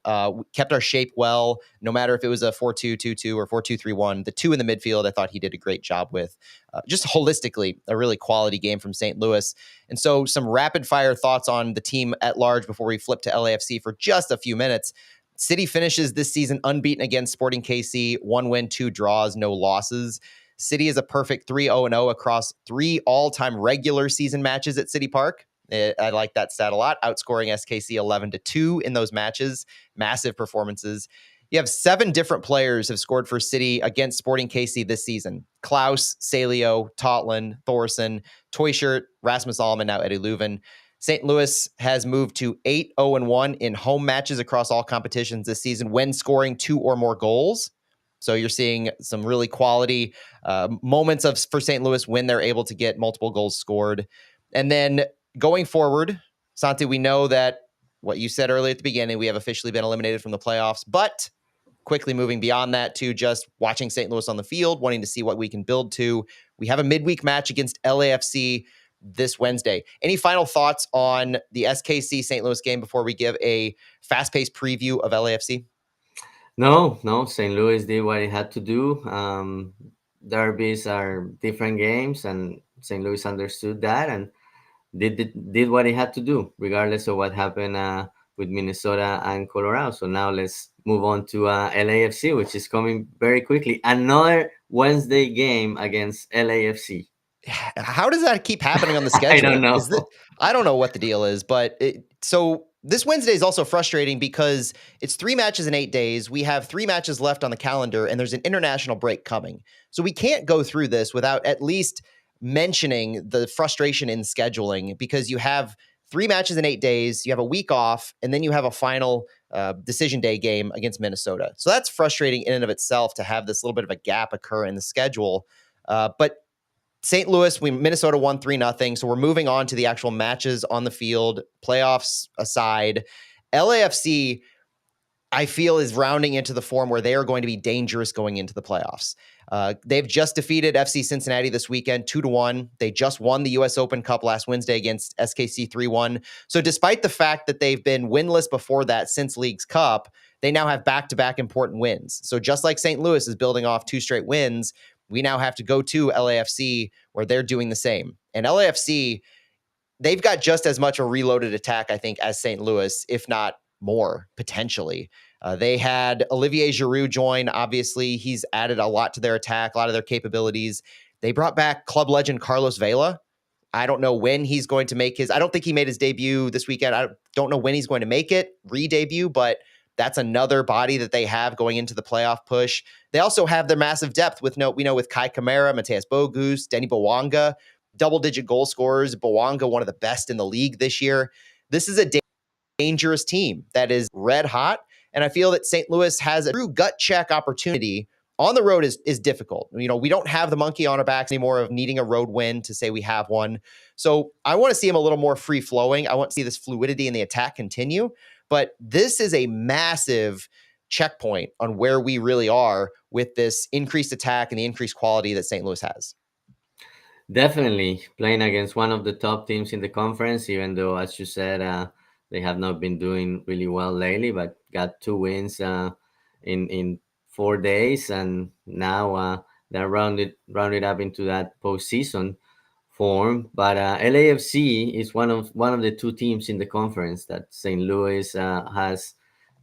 Speaker 1: Kept our shape well, no matter if it was a 4-2-2-2 or 4-2-3-1. The two in the midfield, I thought he did a great job with. Just holistically, a really quality game from St. Louis. And so, some rapid fire thoughts on the team at large before we flip to LAFC for just a few minutes. City finishes this season unbeaten against Sporting KC, 1 win, 2 draws, no losses. City is a perfect 3-0-0 across 3 all-time regular season matches at City Park. I like that stat a lot, outscoring SKC 11-2 in those matches. Massive performances. You have 7 different players have scored for City against Sporting KC this season. Klaus, Salio, Totland, Thorson, Toyshirt, Rasmus Alman, now Eddie Leuven. St. Louis has moved to 8-0-1 in home matches across all competitions this season when scoring 2 or more goals. So you're seeing some really quality moments for St. Louis when they're able to get multiple goals scored. And then going forward, Santi, we know that what you said earlier at the beginning, we have officially been eliminated from the playoffs, but quickly moving beyond that to just watching St. Louis on the field, wanting to see what we can build to. We have a midweek match against LAFC this Wednesday. Any final thoughts on the SKC St. Louis game before we give a fast-paced preview of LAFC?
Speaker 2: No, no, St. Louis did what it had to do. Derbies are different games, and St. Louis understood that and did what it had to do, regardless of what happened with Minnesota and Colorado. So now let's move on to LAFC, which is coming very quickly. Another Wednesday game against LAFC.
Speaker 1: How does that keep happening on the
Speaker 2: I don't
Speaker 1: schedule?
Speaker 2: know.
Speaker 1: Is that I don't know what the deal is, but so this Wednesday is also frustrating because it's 3 matches in 8 days. We have 3 matches left on the calendar, and there's an international break coming. So we can't go through this without at least mentioning the frustration in scheduling because you have 3 matches in 8 days, you have a week off, and then you have a final decision day game against Minnesota. So that's frustrating in and of itself to have this little bit of a gap occur in the schedule. But St. Louis, Minnesota won 3-0. So we're moving on to the actual matches on the field, playoffs aside. LAFC, I feel, is rounding into the form where they are going to be dangerous going into the playoffs. They've just defeated FC Cincinnati this weekend, 2-1. They just won the U.S. Open Cup last Wednesday against SKC 3-1. So despite the fact that they've been winless before that since League's Cup, they now have back-to-back important wins. So just like St. Louis is building off 2 straight wins, we now have to go to LAFC where they're doing the same. And LAFC, they've got just as much a reloaded attack, I think, as St. Louis, if not more, potentially. They had Olivier Giroud join. Obviously, he's added a lot to their attack, a lot of their capabilities. They brought back club legend Carlos Vela. I don't know when he's going to make I don't think he made his debut this weekend. I don't know when he's going to make it, re-debut, but That's another body that they have going into the playoff push. They also have their massive depth with with Kai Kamara, Mateus Bogus, Denny Bwanga, double-digit goal scorers. Bwanga, one of the best in the league this year. This is a dangerous team that is red hot. And I feel that St. Louis has a true gut check opportunity. On the road is difficult. We don't have the monkey on our backs anymore of needing a road win to say we have one. So I want to see him a little more free flowing. I want to see this fluidity in the attack continue. But this is a massive checkpoint on where we really are with this increased attack and the increased quality that St. Louis has.
Speaker 2: Definitely playing against one of the top teams in the conference, even though, as you said, they have not been doing really well lately, but got 2 wins in 4 days, and now they're rounded up into that postseason form. But LAFC is one of the two teams in the conference that St. Louis has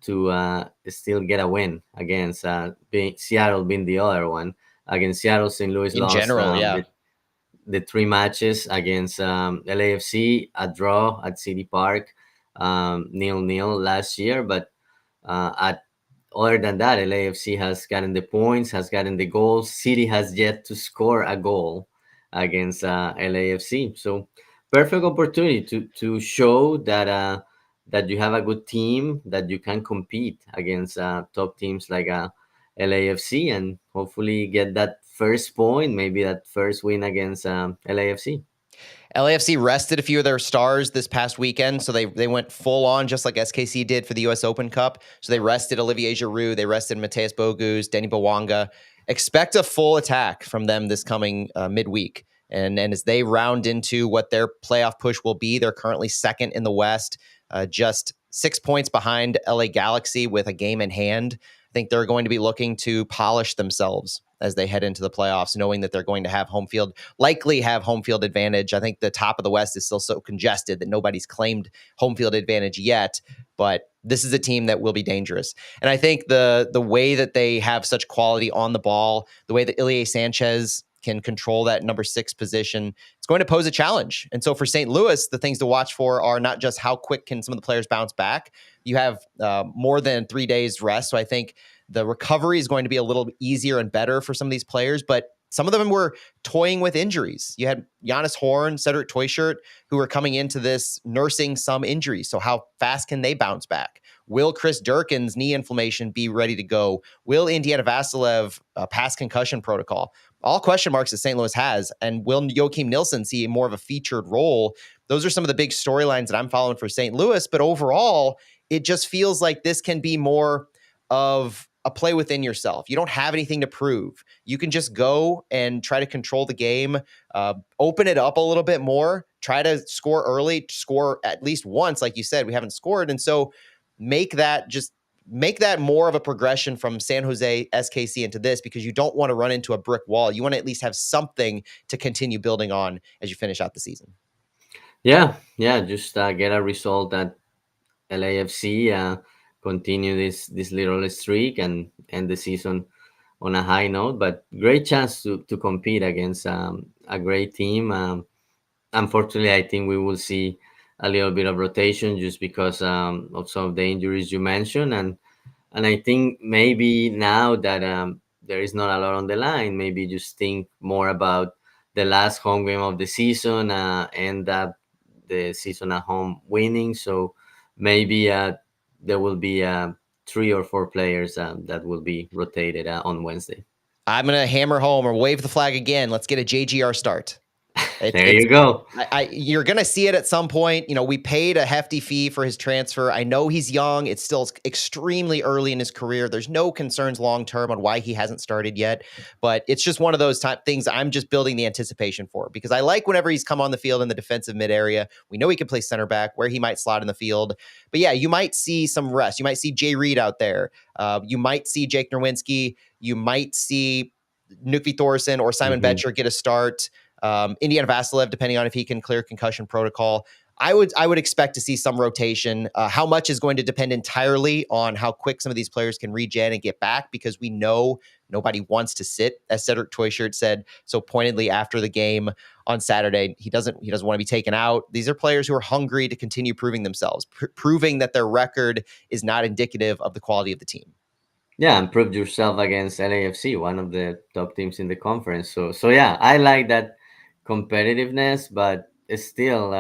Speaker 2: to still get a win against. Seattle being the other one. Against Seattle, St. Louis
Speaker 1: In
Speaker 2: lost
Speaker 1: general, yeah.
Speaker 2: the 3 matches against LAFC, a draw at City Park, 0-0 last year. But at other than that, LAFC has gotten the points, has gotten the goals. City has yet to score a goal against LAFC. So perfect opportunity to show that you have a good team, that you can compete against top teams like LAFC, and hopefully get that first point, maybe that first win against LAFC.
Speaker 1: LAFC rested a few of their stars this past weekend, so they went full on just like SKC did for the U.S. Open Cup. So they rested Olivier Giroud, they rested Mateus Bogus, Denny Bwanga. Expect a full attack from them this coming midweek. And as they round into what their playoff push will be, they're currently second in the West, just 6 points behind LA Galaxy with a game in hand. I think they're going to be looking to polish themselves as they head into the playoffs, knowing that they're going to have likely have home field advantage. I think the top of the West is still so congested that nobody's claimed home field advantage yet, but this is a team that will be dangerous. And I think the way that they have such quality on the ball, the way that Ilie Sanchez can control that number 6 position, it's going to pose a challenge. And so for St. Louis, the things to watch for are not just how quick can some of the players bounce back. You have more than 3 days rest. So I think the recovery is going to be a little easier and better for some of these players, but some of them were toying with injuries. You had Giannis Horn, Cedric Toyshirt, who are coming into this nursing some injuries. So how fast can they bounce back? Will Chris Durkin's knee inflammation be ready to go? Will Indiana Vassilev pass concussion protocol? All question marks that St. Louis has. And will Joachim Nilsson see more of a featured role? Those are some of the big storylines that I'm following for St. Louis. But overall, it just feels like this can be more of a play within yourself. You don't have anything to prove. You can just go and try to control the game, open it up a little bit more, try to score early, score at least once. Like you said, we haven't scored. And so make that more of a progression from San Jose SKC into this, because you don't want to run into a brick wall. You want to at least have something to continue building on as you finish out the season.
Speaker 2: Yeah. Just get a result at LAFC, continue this little streak and end the season on a high note. But great chance to compete against a great team. Unfortunately, I think we will see a little bit of rotation just because of some of the injuries you mentioned, and I think maybe now that there is not a lot on the line, maybe just think more about the last home game of the season, and that the season at home winning. So maybe there will be 3 or 4 players that will be rotated on Wednesday.
Speaker 1: I'm going to hammer home or wave the flag again. Let's get a JGR start.
Speaker 2: There you go.
Speaker 1: You're going to see it at some point. We paid a hefty fee for his transfer. I know he's young. It's still extremely early in his career. There's no concerns long-term on why he hasn't started yet, but it's just one of those things I'm just building the anticipation for, because I like whenever he's come on the field in the defensive mid area. We know he can play center back, where he might slot in the field. But yeah, you might see some rest. You might see Jay Reed out there. You might see Jake Nerwinski. You might see Nuki Thorson or Simon Betcher get a start. Indiana Vassilev, depending on if he can clear concussion protocol. I would expect to see some rotation. How much is going to depend entirely on how quick some of these players can regen and get back, because we know nobody wants to sit, as Cedric Toyshirt said so pointedly after the game on Saturday. He doesn't want to be taken out. These are players who are hungry to continue proving themselves, proving that their record is not indicative of the quality of the team.
Speaker 2: Yeah, and prove yourself against LAFC, one of the top teams in the conference. So yeah, I like that competitiveness, but still,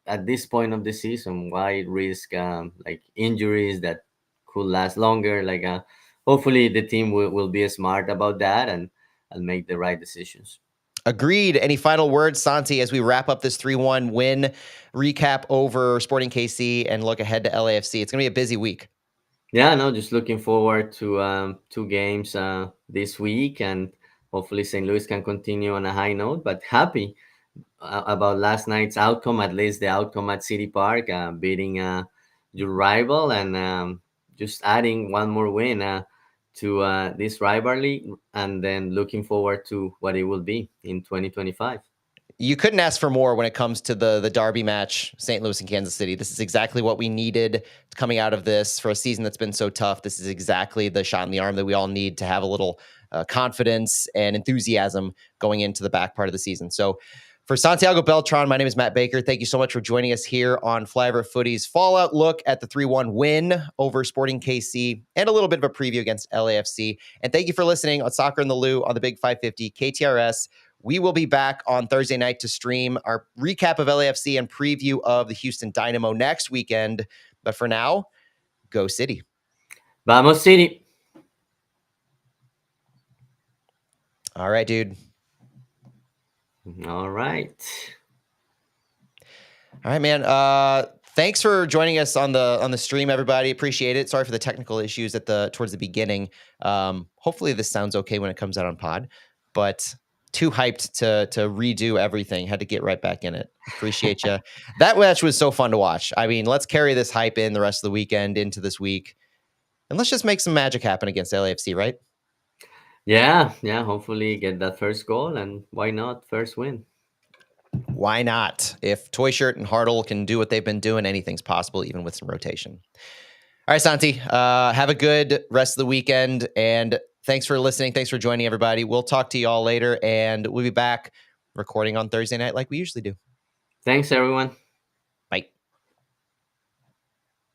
Speaker 2: at this point of the season, why risk like injuries that could last longer? Like, hopefully the team will be smart about that and make the right decisions.
Speaker 1: Agreed. Any final words, Santi, as we wrap up this 3-1 win recap over Sporting KC and look ahead to LAFC? It's going to be a busy week.
Speaker 2: Yeah, no, just looking forward to two games this week, and hopefully St. Louis can continue on a high note. But happy about last night's outcome, at least the outcome at City Park, beating your rival, and just adding one more win to this rivalry, and then looking forward to what it will be in 2025.
Speaker 1: You couldn't ask for more when it comes to the derby match, St. Louis and Kansas City. This is exactly what we needed coming out of this for a season that's been so tough. This is exactly the shot in the arm that we all need to have a little confidence and enthusiasm going into the back part of the season. So for Santiago Beltran, my name is Matt Baker. Thank you so much for joining us here on Flyover Footy's Fallout look at the 3-1 win over Sporting KC and a little bit of a preview against LAFC. And thank you for listening on Soccer in the Lou on the Big 550 KTRS. We will be back on Thursday night to stream our recap of LAFC and preview of the Houston Dynamo next weekend. But for now, go City.
Speaker 2: Vamos, City.
Speaker 1: All right, dude.
Speaker 2: All right.
Speaker 1: All right, man. Thanks for joining us on the stream, everybody. Appreciate it. Sorry for the technical issues towards the beginning. Hopefully this sounds okay when it comes out on pod, but too hyped to redo everything. Had to get right back in it. Appreciate you. That match was so fun to watch. I mean, let's carry this hype in the rest of the weekend into this week, and let's just make some magic happen against LAFC, right?
Speaker 2: Yeah. Hopefully get that first goal, and why not first win?
Speaker 1: Why not? If Toyshirt and Hartle can do what they've been doing, anything's possible, even with some rotation. All right, Santi, have a good rest of the weekend, and thanks for listening. Thanks for joining, everybody. We'll talk to you all later, and we'll be back recording on Thursday night like we usually do.
Speaker 2: Thanks, everyone.